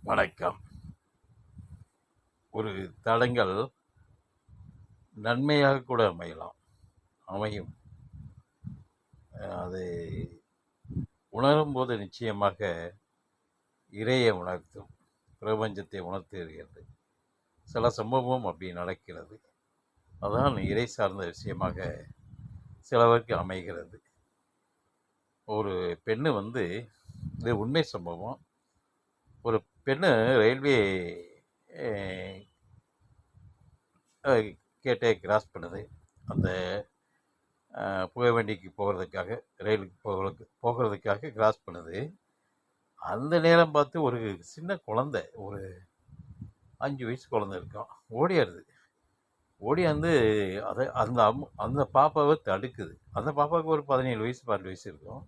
வணக்கம். ஒரு தடங்கல் நன்மையாக கூட அமையும். அதை உணரும்போது நிச்சயமாக இறையை உணர்த்தும், பிரபஞ்சத்தை உணர்த்துகிறது. சில சம்பவம் அப்படி நடக்கிறது. அதான் இறை சார்ந்த விஷயமாக சிலவருக்கு அமைகிறது. ஒரு பெண்ணு இது உண்மை சம்பவம். ஒரு பெண்ணு ரயில்வே கேட்டே கிராஸ் பண்ணுது. அந்த புகைவண்டிக்கு போகிறதுக்காக, ரயிலுக்கு போகிறதுக்காக கிராஸ் பண்ணுது. அந்த நேரம் பார்த்து ஒரு சின்ன குழந்தை, ஒரு 5 வயசு குழந்தை இருக்கும், ஓடியாந்து அதை அந்த பாப்பாவை தடுக்குது. அந்த பாப்பாவுக்கு ஒரு 17 வயசு 12 வயசு இருக்கும்.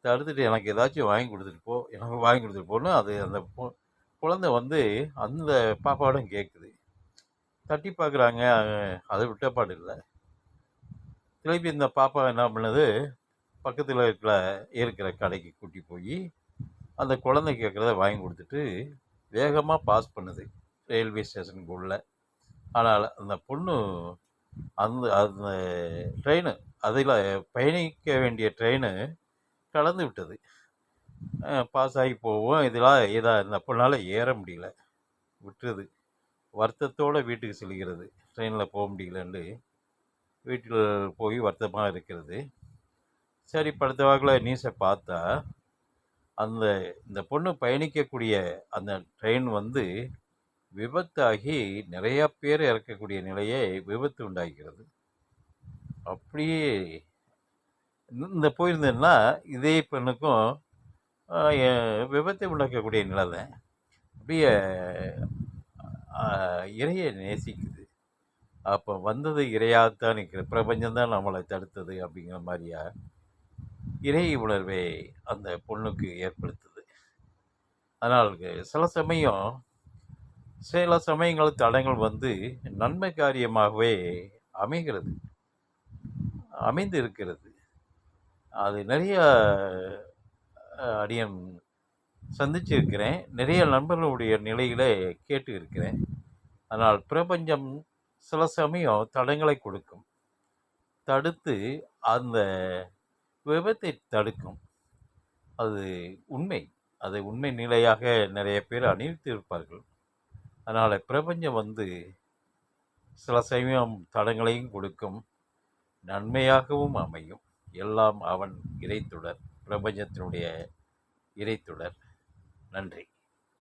தடுத்துட்டு எனக்கு ஏதாச்சும் வாங்கி கொடுத்துட்டு போன்னு அது அந்த குழந்தை அந்த பாப்பாவிடம் கேட்குது. தட்டி பார்க்குறாங்க, அதை விட்டப்பாடு இல்லை. திருப்பி இந்த பாப்பா என்ன பண்ணுது, பக்கத்தில் இருக்கிற கடைக்கு கூட்டி போய் அந்த குழந்தை கேட்குறத வாங்கி கொடுத்துட்டு வேகமாக பாஸ் பண்ணுது ரயில்வே ஸ்டேஷனுக்கு உள்ள. ஆனால் அந்த பொண்ணு அந்த அந்த ட்ரெயின், அதில் பயணிக்க வேண்டிய ட்ரெயின் கலந்து விட்டது. பாஸ் ஆகி போவோம், இதெல்லாம் இந்த பொண்ணால் ஏற முடியல, விட்டுருது. வருத்தத்தோடு வீட்டுக்கு செல்கிறது. ட்ரெயினில் போக முடியலன்னு வீட்டில் போய் வருத்தமாக இருக்கிறது. சரி, படுத்த வாக்கில் நியூஸை பார்த்தா இந்த பொண்ணு பயணிக்கக்கூடிய அந்த ட்ரெயின் விபத்தாகி நிறையா பேர் இறக்கக்கூடிய நிலையை விபத்து உண்டாகிறது. அப்படியே இந்த போயிருந்தேன்னா இதே பெண்ணுக்கும் விபத்தை உண்டாக்கக்கூடிய நிலை தான். அப்படியே இறையை நேசிக்குது. அப்போ வந்தது இறையாகத்தான் நிற்கிற, பிரபஞ்சம்தான் நம்மளை தடுத்தது அப்படிங்கிற மாதிரியா இறை உணர்வை அந்த பொண்ணுக்கு ஏற்படுத்துது. அதனால் சில சமயங்கள் தடங்கள் நன்மை காரியமாகவே அமைந்து இருக்கிறது. அது நிறைய அடியன் சந்திச்சு இருக்கிறேன், நிறைய நண்பர்களுடைய நிலையில கேட்டு இருக்கிறேன். ஆனால் பிரபஞ்சம் சில சமயம் தடங்களை கொடுக்கும், தடுத்து அந்த விபத்தை தடுக்கும். அது உண்மை. அதை உண்மை நிலையாக நிறைய பேர் அணிவித்து இருப்பார்கள். அதனால் பிரபஞ்சம் சில சமயம் தடங்களையும் கொடுக்கும், நன்மையாகவும் அமையும். எல்லாம் அவன் இறைத்துடர், பிரபஞ்சத்தினுடைய இறைத்துடர். நன்றி.